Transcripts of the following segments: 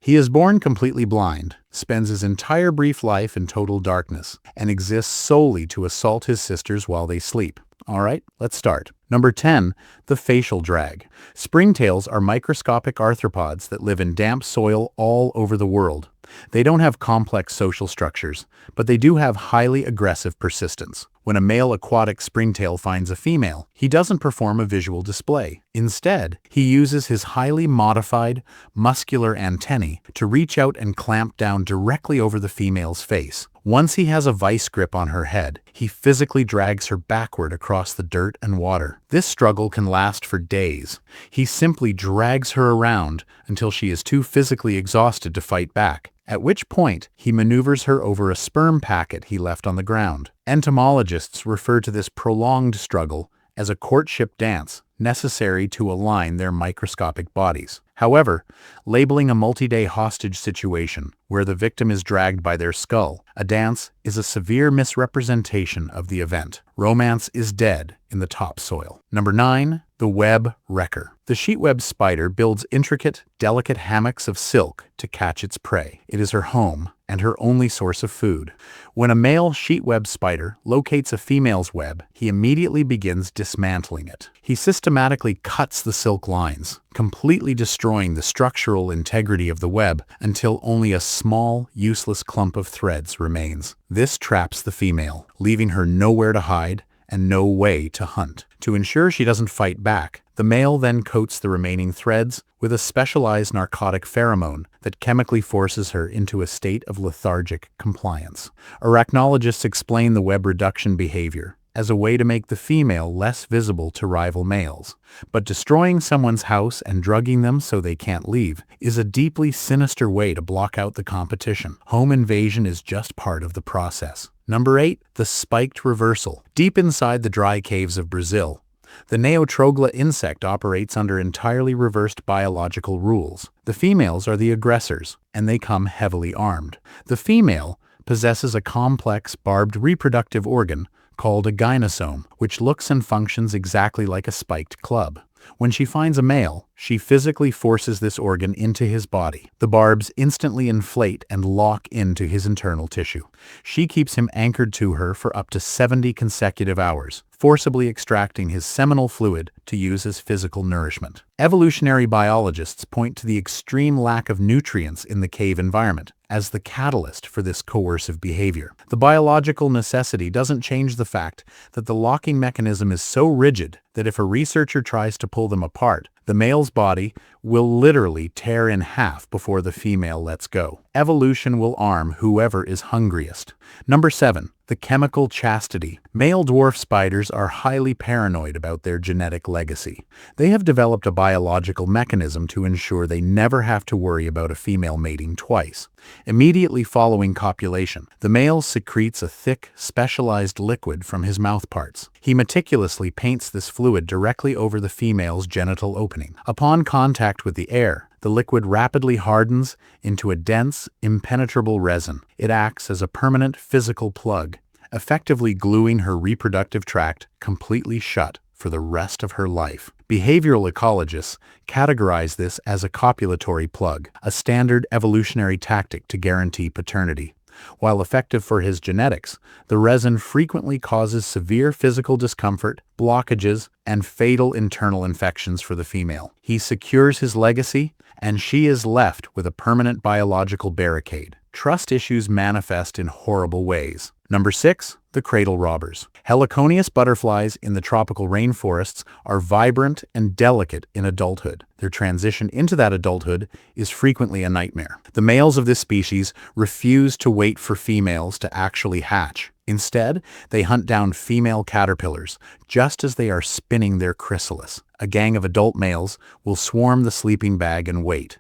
He is born completely blind, spends his entire brief life in total darkness, and exists solely to assault his sisters while they sleep. Alright, let's start. Number 10. The facial drag. Springtails are microscopic arthropods that live in damp soil all over the world. They don't have complex social structures, but they do have highly aggressive persistence. When a male aquatic springtail finds a female, he doesn't perform a visual display. Instead, he uses his highly modified, muscular antennae to reach out and clamp down directly over the female's face. Once he has a vice grip on her head, he physically drags her backward across the dirt and water. This struggle can last for days. He simply drags her around until she is too physically exhausted to fight back, at which point he maneuvers her over a sperm packet he left on the ground. Entomologists refer to this prolonged struggle as a courtship dance necessary to align their microscopic bodies. However, labeling a multi-day hostage situation where the victim is dragged by their skull a dance is a severe misrepresentation of the event. Romance is dead in the topsoil. Number 9. The web wrecker. The Sheetweb spider builds intricate, delicate hammocks of silk to catch its prey. It is her home and her only source of food. When a male Sheetweb spider locates a female's web, he immediately begins dismantling it. He systematically cuts the silk lines, completely destroying the structural integrity of the web until only a small, useless clump of threads remains. This traps the female, leaving her nowhere to hide and no way to hunt. To ensure she doesn't fight back, the male then coats the remaining threads with a specialized narcotic pheromone that chemically forces her into a state of lethargic compliance. Arachnologists explain the web reduction behavior as a way to make the female less visible to rival males. But destroying someone's house and drugging them so they can't leave is a deeply sinister way to block out the competition. Home invasion is just part of the process. Number 8. The spiked reversal. Deep inside the dry caves of Brazil, the Neotrogla insect operates under entirely reversed biological rules. The females are the aggressors, and they come heavily armed. The female possesses a complex, barbed reproductive organ called a gynosome, which looks and functions exactly like a spiked club. When she finds a male, she physically forces this organ into his body. The barbs instantly inflate and lock into his internal tissue. She keeps him anchored to her for up to 70 consecutive hours, forcibly extracting his seminal fluid to use as physical nourishment. Evolutionary biologists point to the extreme lack of nutrients in the cave environment as the catalyst for this coercive behavior. The biological necessity doesn't change the fact that the locking mechanism is so rigid that if a researcher tries to pull them apart, the male's body will literally tear in half before the female lets go. Evolution will arm whoever is hungriest. Number 7. The chemical chastity. Male dwarf spiders are highly paranoid about their genetic legacy. They have developed a biological mechanism to ensure they never have to worry about a female mating twice. Immediately following copulation, the male secretes a thick, specialized liquid from his mouthparts. He meticulously paints this fluid directly over the female's genital opening. Upon contact with the air, the liquid rapidly hardens into a dense, impenetrable resin. It acts as a permanent physical plug, effectively gluing her reproductive tract completely shut for the rest of her life. Behavioral ecologists categorize this as a copulatory plug, a standard evolutionary tactic to guarantee paternity. While effective for his genetics, the resin frequently causes severe physical discomfort, blockages, and fatal internal infections for the female. He secures his legacy, and she is left with a permanent biological barricade. Trust issues manifest in horrible ways. Number 6. The cradle robbers. Heliconius butterflies in the tropical rainforests are vibrant and delicate in adulthood. Their transition into that adulthood is frequently a nightmare. The males of this species refuse to wait for females to actually hatch. Instead, they hunt down female caterpillars just as they are spinning their chrysalis. A gang of adult males will swarm the sleeping bag and wait.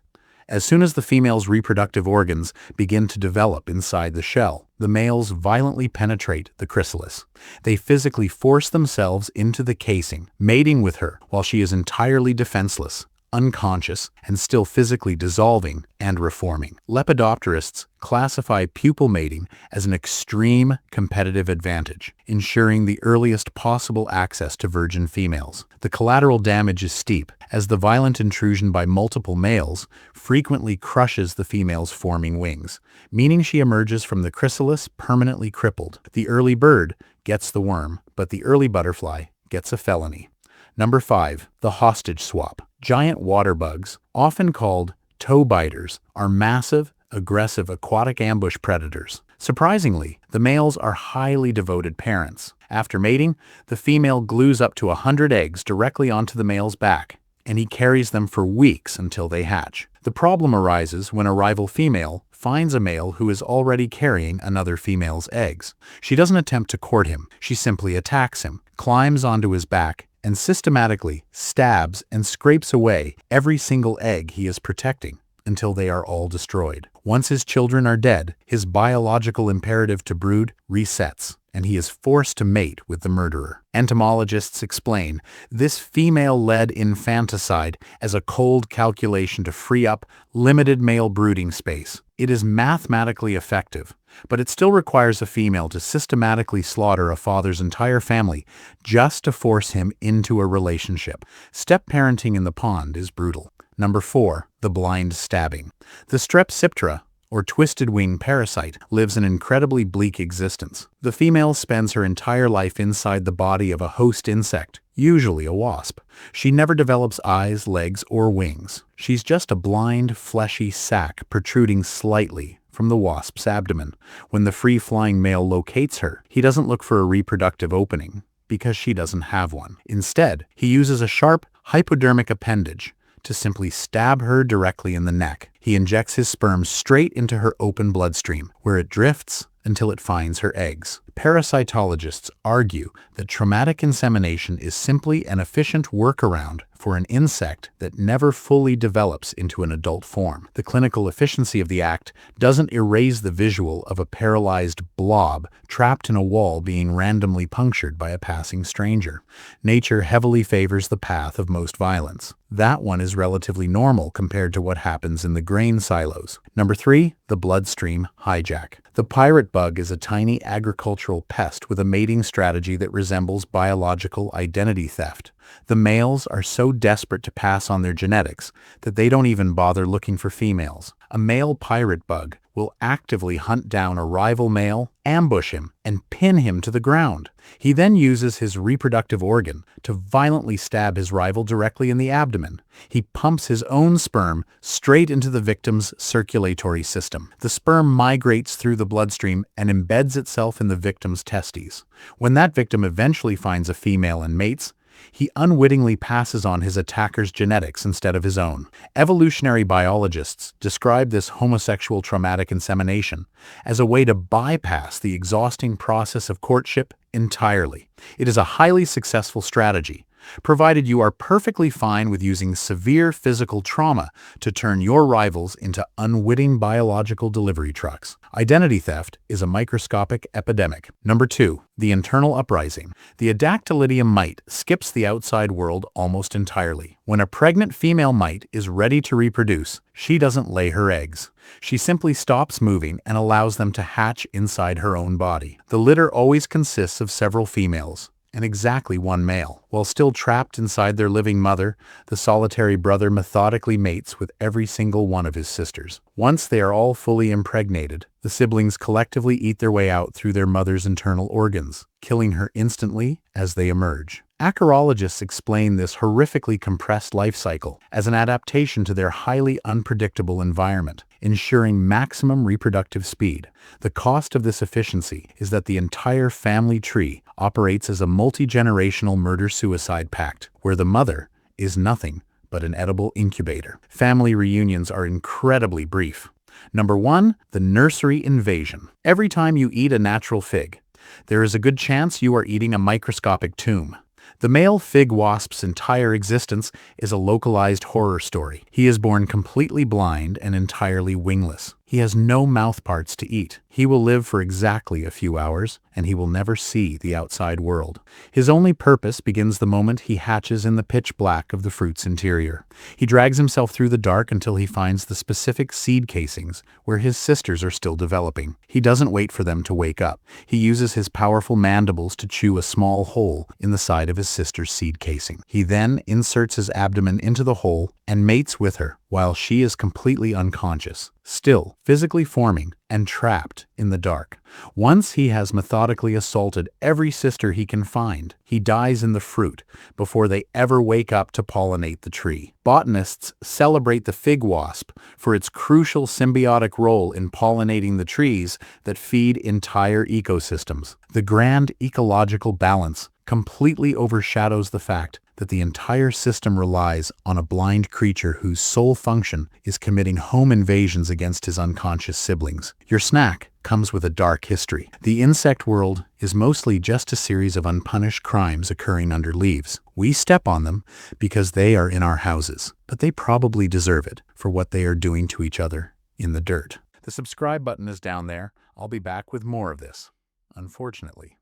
As soon as the female's reproductive organs begin to develop inside the shell, the males violently penetrate the chrysalis. They physically force themselves into the casing, mating with her while she is entirely defenseless, unconscious, and still physically dissolving and reforming. Lepidopterists classify pupal mating as an extreme competitive advantage, ensuring the earliest possible access to virgin females. The collateral damage is steep, as the violent intrusion by multiple males frequently crushes the female's forming wings, meaning she emerges from the chrysalis permanently crippled. The early bird gets the worm, but the early butterfly gets a felony. Number 5. The hostage swap. Giant water bugs, often called toe biters, are massive, aggressive aquatic ambush predators. Surprisingly, the males are highly devoted parents. After mating, the female glues up to 100 eggs directly onto the male's back, and he carries them for weeks until they hatch. The problem arises when a rival female finds a male who is already carrying another female's eggs. She doesn't attempt to court him. She simply attacks him, climbs onto his back, and systematically stabs and scrapes away every single egg he is protecting until they are all destroyed. Once his children are dead, his biological imperative to brood resets, and he is forced to mate with the murderer. Entomologists explain this female-led infanticide as a cold calculation to free up limited male brooding space. It is mathematically effective, but it still requires a female to systematically slaughter a father's entire family just to force him into a relationship. Step-parenting in the pond is brutal. Number 4. The blind stabbing. The Strepsiptera, or twisted-wing parasite, lives an incredibly bleak existence. The female spends her entire life inside the body of a host insect, usually a wasp. She never develops eyes, legs, or wings. She's just a blind, fleshy sac protruding slightly from the wasp's abdomen. When the free-flying male locates her, he doesn't look for a reproductive opening, because she doesn't have one. Instead, he uses a sharp, hypodermic appendage to simply stab her directly in the neck. He injects his sperm straight into her open bloodstream, where it drifts until it finds her eggs. Parasitologists argue that traumatic insemination is simply an efficient workaround for an insect that never fully develops into an adult form. The clinical efficiency of the act doesn't erase the visual of a paralyzed blob trapped in a wall being randomly punctured by a passing stranger. Nature heavily favors the path of most violence. That one is relatively normal compared to what happens in the grain silos. Number 3. The Bloodstream Hijack. The pirate bug is a tiny agricultural pest with a mating strategy that resembles biological identity theft. The males are so desperate to pass on their genetics that they don't even bother looking for females. A male pirate bug will actively hunt down a rival male, ambush him, and pin him to the ground. He then uses his reproductive organ to violently stab his rival directly in the abdomen. He pumps his own sperm straight into the victim's circulatory system. The sperm migrates through the bloodstream and embeds itself in the victim's testes. When that victim eventually finds a female and mates, he unwittingly passes on his attacker's genetics instead of his own. Evolutionary biologists describe this homosexual traumatic insemination as a way to bypass the exhausting process of courtship entirely. It is a highly successful strategy, provided you are perfectly fine with using severe physical trauma to turn your rivals into unwitting biological delivery trucks. Identity theft is a microscopic epidemic. Number 2. The internal uprising. The Adactylidium mite skips the outside world almost entirely. When a pregnant female mite is ready to reproduce, she doesn't lay her eggs. She simply stops moving and allows them to hatch inside her own body. The litter always consists of several females and exactly one male. While still trapped inside their living mother, the solitary brother methodically mates with every single one of his sisters. Once they are all fully impregnated, the siblings collectively eat their way out through their mother's internal organs, killing her instantly as they emerge. Acarologists explain this horrifically compressed life cycle as an adaptation to their highly unpredictable environment, ensuring maximum reproductive speed. The cost of this efficiency is that the entire family tree operates as a multi-generational murder-suicide pact, where the mother is nothing but an edible incubator. Family reunions are incredibly brief. Number 1. The nursery invasion. Every time you eat a natural fig, there is a good chance you are eating a microscopic tomb. The male fig wasp's entire existence is a localized horror story. He is born completely blind and entirely wingless. He has no mouth parts to eat. He will live for exactly a few hours, and he will never see the outside world. His only purpose begins the moment he hatches in the pitch black of the fruit's interior. He drags himself through the dark until he finds the specific seed casings where his sisters are still developing. He doesn't wait for them to wake up. He uses his powerful mandibles to chew a small hole in the side of his sister's seed casing. He then inserts his abdomen into the hole and mates with her while she is completely unconscious, still physically forming and trapped in the dark. Once he has methodically assaulted every sister he can find, he dies in the fruit before they ever wake up to pollinate the tree. Botanists celebrate the fig wasp for its crucial symbiotic role in pollinating the trees that feed entire ecosystems. The grand ecological balance completely overshadows the fact that the entire system relies on a blind creature whose sole function is committing home invasions against his unconscious siblings. Your snack comes with a dark history. The insect world is mostly just a series of unpunished crimes occurring under leaves. We step on them because they are in our houses, but they probably deserve it for what they are doing to each other in the dirt. The subscribe button is down there. I'll be back with more of this, unfortunately.